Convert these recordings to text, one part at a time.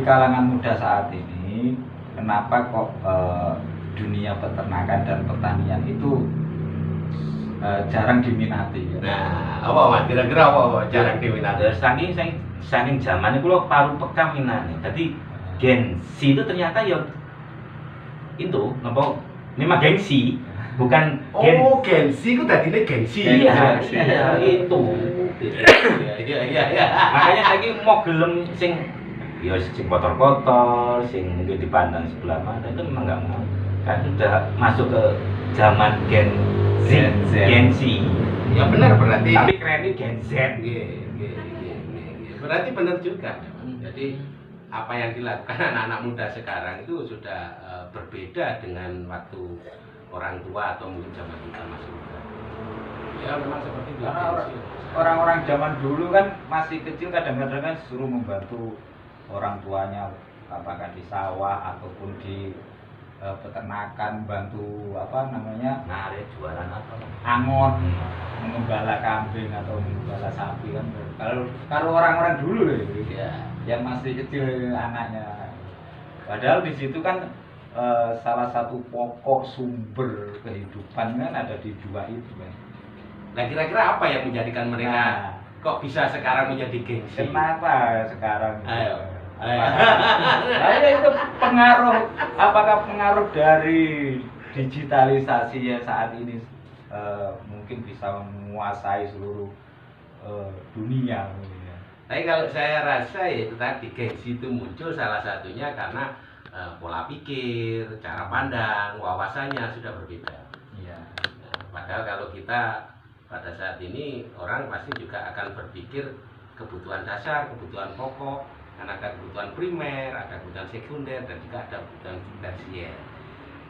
kalangan muda saat ini, kenapa kok dunia peternakan dan pertanian itu jarang diminati? Nah, apa Mas? Kira-kira apa jarang diminati? Saking zaman itu loh paru peka minane. Jadi gengsi itu ternyata ya itu apa? Memang gengsi, bukan gengsi itu tadinya gengsi. Iya, itu. Iya. Makanya saya mau gelem sing ya sing kotor-kotor, sing mungkin dipandang sebelah mata itu memang nggak mau. Kan sudah masuk ke zaman Gen Z. Ya benar berarti. Tapi kerennya Gen Z. Berarti benar juga. Jadi apa yang dilakukan anak-anak muda sekarang itu sudah berbeda dengan waktu orang tua atau mungkin zaman kita masih muda. Ya memang seperti itu. Orang-orang zaman dulu kan masih kecil kadang-kadang kan suruh membantu orang tuanya, apakah di sawah ataupun di peternakan, bantu apa namanya, jualan apa? Angon, mengembala kambing atau mengembala sapi kan. Kalau orang-orang dulu ya, yang masih kecil anaknya. Padahal di situ kan salah satu pokok sumber kehidupan kan ada di dua itu kan. Nah kira-kira apa yang menjadikan mereka kok bisa sekarang menjadi gengsi? Kenapa sekarang? Ayo. Nah, itu pengaruh, apakah pengaruh dari digitalisasi ya saat ini mungkin bisa menguasai seluruh dunia. Tapi kalau saya rasa ya itu tadi gengsi itu muncul salah satunya karena pola pikir, cara pandang, wawasannya sudah berbeda. Iya. Nah, padahal kalau kita pada saat ini orang pasti juga akan berpikir kebutuhan dasar, kebutuhan pokok, kan ada kebutuhan primer, ada kebutuhan sekunder, dan juga ada kebutuhan tersier.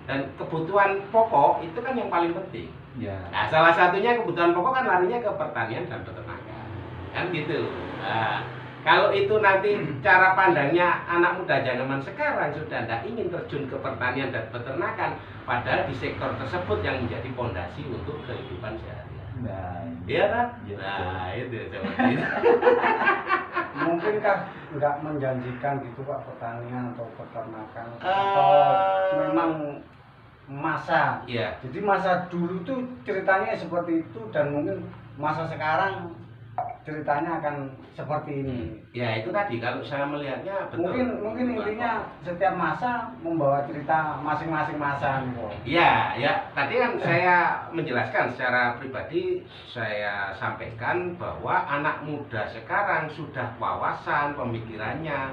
Dan kebutuhan pokok itu kan yang paling penting. Ya. Nah, salah satunya kebutuhan pokok kan larinya ke pertanian dan peternakan, kan gitu. Nah, kalau itu nanti cara pandangnya anak muda zaman sekarang sudah tidak ingin terjun ke pertanian dan peternakan, padahal di sektor tersebut yang menjadi fondasi untuk kehidupan sehari-hari. Nah, iya kan? Ya, Nah, itu coba. Mungkinkah nggak menjanjikan gitu Pak pertanian atau peternakan atau memang masa? Iya. Jadi masa dulu tuh ceritanya seperti itu dan mungkin masa sekarang ceritanya akan seperti ini. Ya itu tadi kalau saya melihatnya betul. Mungkin intinya setiap masa membawa cerita masing-masing masa gitu. Ya, tadi kan saya menjelaskan secara pribadi, saya sampaikan bahwa anak muda sekarang sudah wawasan pemikirannya,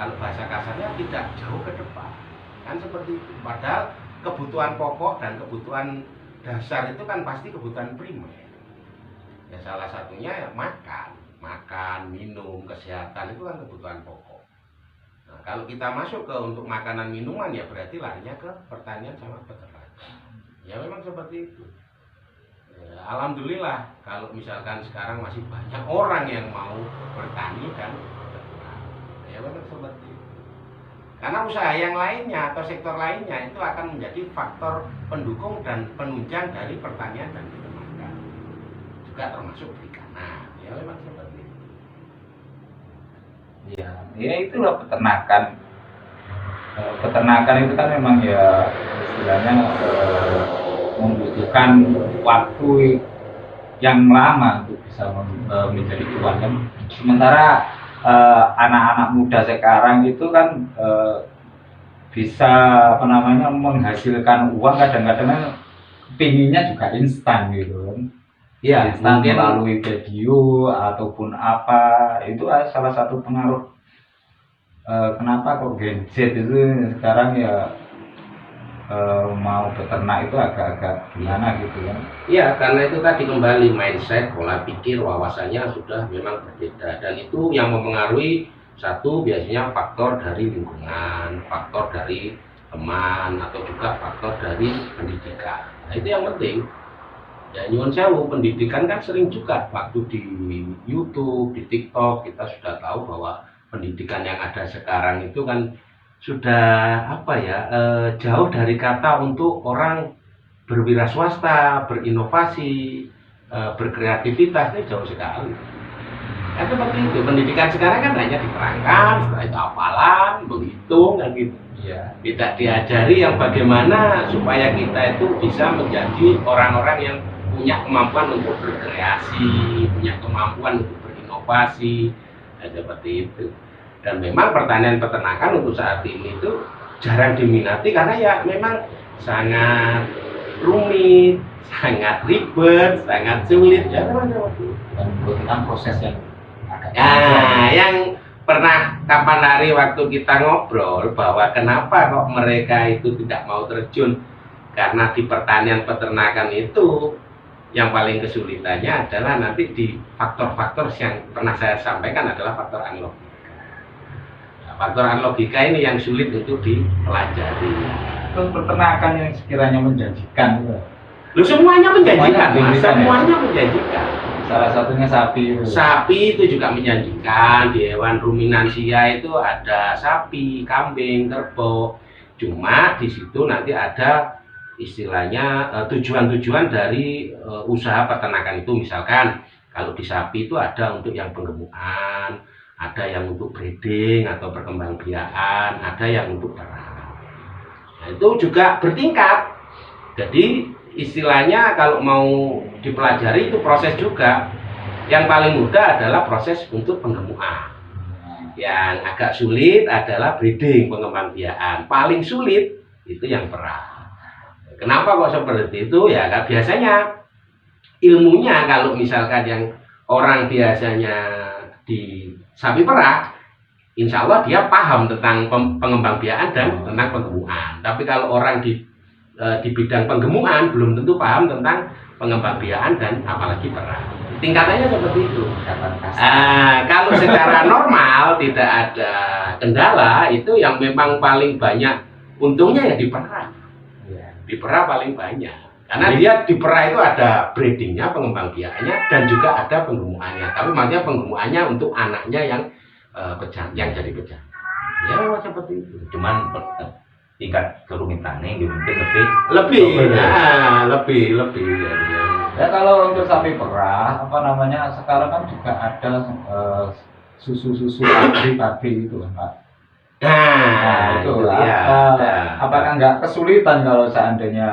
kalau bahasa kasarnya tidak jauh ke depan, kan seperti itu. Padahal kebutuhan pokok dan kebutuhan dasar itu kan pasti kebutuhan primer. Ya salah satunya ya makan, minum, kesehatan itu kan kebutuhan pokok. Nah, kalau kita masuk ke untuk makanan minuman ya berarti larinya ke pertanian sama peternakan. Ya memang seperti itu. Ya, alhamdulillah kalau misalkan sekarang masih banyak orang yang mau bertani dan beternak. Ya memang seperti itu. Karena usaha yang lainnya atau sektor lainnya itu akan menjadi faktor pendukung dan penunjang dari pertanian dan peternakan. Juga termasuk perikanan. Ya memang seperti itu. Ya itulah peternakan. Peternakan itu kan memang ya istilahnya membutuhkan waktu yang lama untuk bisa menjadi cuan kan. Sementara anak-anak muda sekarang itu kan bisa apa namanya menghasilkan uang kadang-kadang pinginnya juga instan gitu kan. Ya, Mungkin melalui video ataupun apa, itu salah satu pengaruh kenapa kok Gen Z itu sekarang ya mau beternak itu agak-agak gimana gitu kan. Iya, karena itu tadi kembali mindset, pola pikir, wawasannya sudah memang berbeda. Dan itu yang mempengaruhi satu biasanya faktor dari lingkungan, faktor dari teman, atau juga faktor dari pendidikan. Nah itu yang penting. Ya nyuwun sewu, pendidikan kan sering juga waktu di YouTube, di TikTok kita sudah tahu bahwa pendidikan yang ada sekarang itu kan sudah apa ya jauh dari kata untuk orang berwira swasta, berinovasi, berkreativitas itu jauh sekali. Kan seperti itu. Pendidikan sekarang kan hanya diterangkan, setelah itu hafalan, berhitung, kan gitu. Iya. Tidak diajari yang bagaimana supaya kita itu bisa menjadi orang-orang yang punya kemampuan untuk berkreasi, punya kemampuan untuk berinovasi, seperti itu. Dan memang pertanian peternakan untuk saat ini itu jarang diminati karena ya memang sangat rumit, sangat ribet, sangat sulit. Ya memang seperti itu. Dan membutuhkan proses yang agak Nah, yang pernah kapan hari waktu kita ngobrol bahwa kenapa kok mereka itu tidak mau terjun, karena di pertanian peternakan itu yang paling kesulitannya adalah nanti di faktor-faktor yang pernah saya sampaikan adalah faktor anlogika. Nah, faktor anlogika ini yang sulit untuk dipelajari. Terus peternakan yang sekiranya menjanjikan itu. Lu semuanya menjanjikan, Semuanya Mas. menjanjikan, ya? Semuanya menjanjikan. Salah satunya sapi itu. Sapi itu juga menjanjikan. Di hewan ruminansia itu ada sapi, kambing, kerbau. Cuma di situ nanti ada istilahnya tujuan-tujuan dari usaha peternakan itu. Misalkan kalau di sapi itu ada untuk yang penggemukan, ada yang untuk breeding atau perkembangbiakan, ada yang untuk perah. Nah, itu juga bertingkat. Jadi istilahnya kalau mau dipelajari itu proses juga. Yang paling mudah adalah proses untuk penggemukan. Yang agak sulit adalah breeding, pengembangbiakan. Paling sulit itu yang perah. Kenapa kok seperti itu? Ya biasanya ilmunya kalau misalkan yang orang biasanya di sapi perah, insya Allah dia paham tentang pengembangbiakan dan tentang penggemukan. Tapi kalau orang di bidang penggemukan belum tentu paham tentang pengembangbiakan dan apalagi perah. Tingkatannya seperti itu. Kalau secara normal tidak ada kendala, itu yang memang paling banyak untungnya ya di perah. Di perah paling banyak. Karena dia di perah itu ada breedingnya, pengembangbiakannya, dan juga ada penggemukannya. Tapi maksudnya penggemukannya untuk anaknya yang pejantan, yang jadi pejantan. Ya seperti itu. Cuman tingkat kerumitannya mungkin lebih. Ya kalau untuk sapi perah, apa namanya, sekarang kan juga ada susu-susu pabrik-pabrik itu kan, Pak. Nah, itu ya, apakah nggak kesulitan kalau seandainya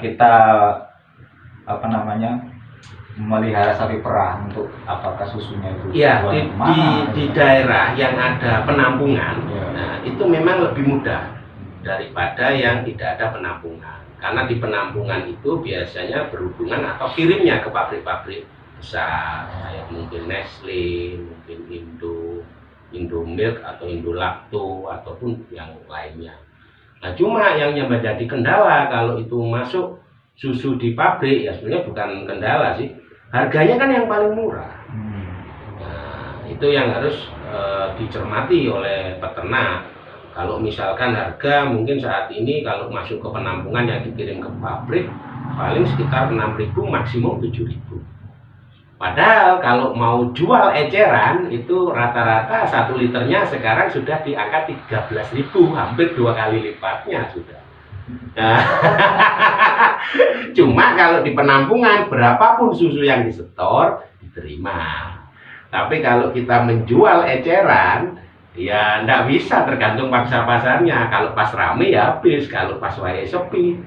kita apa namanya memelihara sapi perah untuk apakah susunya itu ya jual di kemana, di gitu? daerah yang ada penampungan, Ya. nah, itu memang lebih mudah daripada yang tidak ada penampungan. Karena di penampungan itu biasanya berhubungan atau kirimnya ke pabrik-pabrik besar, kayak mungkin Nestle, mungkin Indomilk atau Indolacto ataupun yang lainnya. Nah, cuma yang menjadi kendala kalau itu masuk susu di pabrik, ya sebenarnya bukan kendala sih, harganya kan yang paling murah. Nah, itu yang harus dicermati oleh peternak. Kalau misalkan harga mungkin saat ini kalau masuk ke penampungan yang dikirim ke pabrik paling sekitar 6.000 maksimum 7.000. Padahal kalau mau jual eceran itu rata-rata 1 liternya sekarang sudah di angka 13.000, hampir 2 kali lipatnya sudah. Nah, cuma kalau di penampungan berapapun susu yang disetor diterima. Tapi kalau kita menjual eceran ya ndak bisa, tergantung pangsa pasarnya. Kalau pas rame ya habis, kalau pas wae sepi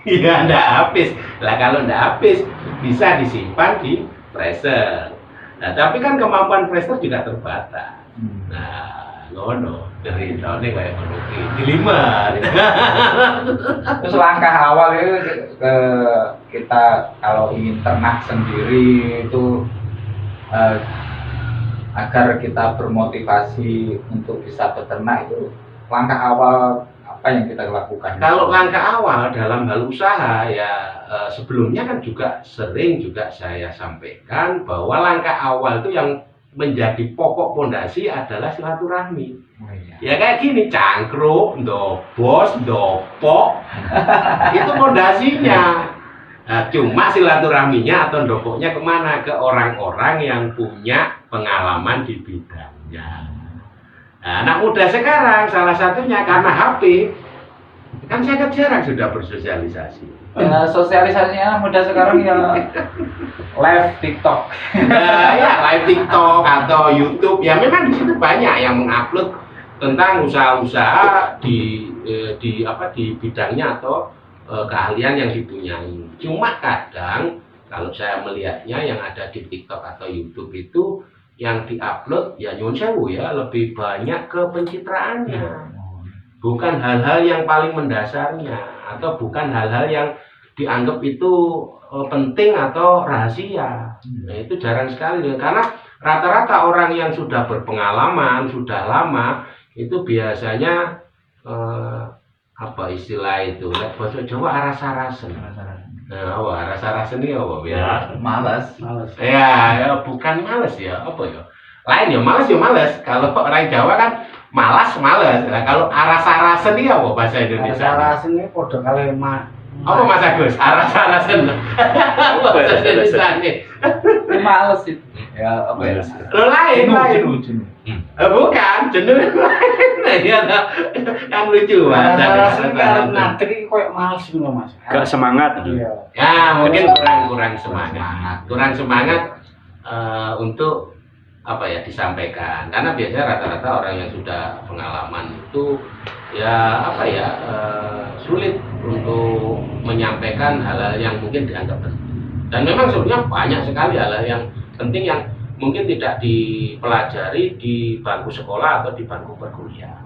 ya ndak habis. Lah kalau ndak habis bisa disimpan di freezer. Nah, tapi kan kemampuan freezer juga terbatas. Nah, ngono, ceritane kayak ngono iki. Dilimat. Terus langkah awal itu kita kalau ingin ternak sendiri itu agar kita bermotivasi untuk bisa beternak, itu langkah awal apa yang kita lakukan? Kalau langkah awal dalam hal usaha ya sebelumnya kan juga sering juga saya sampaikan bahwa langkah awal itu yang menjadi pokok pondasi adalah silaturahmi. Oh, iya. Ya kayak gini, cangkruk, ndobos, ndopok, itu pondasinya. Nah, cuma silaturahminya atau ndopoknya kemana? Ke orang-orang yang punya pengalaman di bidangnya. Nah, anak muda sekarang salah satunya karena HP Kan sangat jarang sudah bersosialisasi. Ya, sosialisasinya muda sekarang ya live TikTok. Nah, ya live TikTok atau YouTube ya memang di situ banyak yang mengupload tentang usaha-usaha di bidangnya atau keahlian yang dipunyai. Cuma kadang kalau saya melihatnya yang ada di TikTok atau YouTube itu yang diupload ya nyun sewu ya lebih banyak ke pencitraannya. Bukan hal-hal yang paling mendasarnya atau bukan hal-hal yang dianggap itu penting atau rahasia. Nah, itu jarang sekali karena rata-rata orang yang sudah berpengalaman, sudah lama itu biasanya apa istilah itu? Bahasa Jawa arasa-rasen. Nah, arasa-rasen ini apa ya? Malas. Ya, bukan malas ya, apa ya? Lain ya malas. Kalau orang Jawa kan malas. Nah, kalau arasa-rasen ini apa bahasa Indonesia? Arasa-rasen ini podo kali Apa Mas Agus? Arasa-rasen. Bahasa Indonesia ini. Males itu. Ya, apa ya? Lo lain. Jenuh. Bukan, jenuh lain. Ya, kan lucu Mas. Arasa-rasen kan ngadri koyo males gitu Mas. Gak semangat. Iya. Ya, mungkin kurang semangat. Kurang semangat untuk apa ya disampaikan. Karena biasanya rata-rata orang yang sudah pengalaman itu ya apa ya sulit untuk menyampaikan hal-hal yang mungkin dianggap penting. Dan memang sebenarnya banyak sekali hal-hal yang penting yang mungkin tidak dipelajari di bangku sekolah atau di bangku perkuliahan.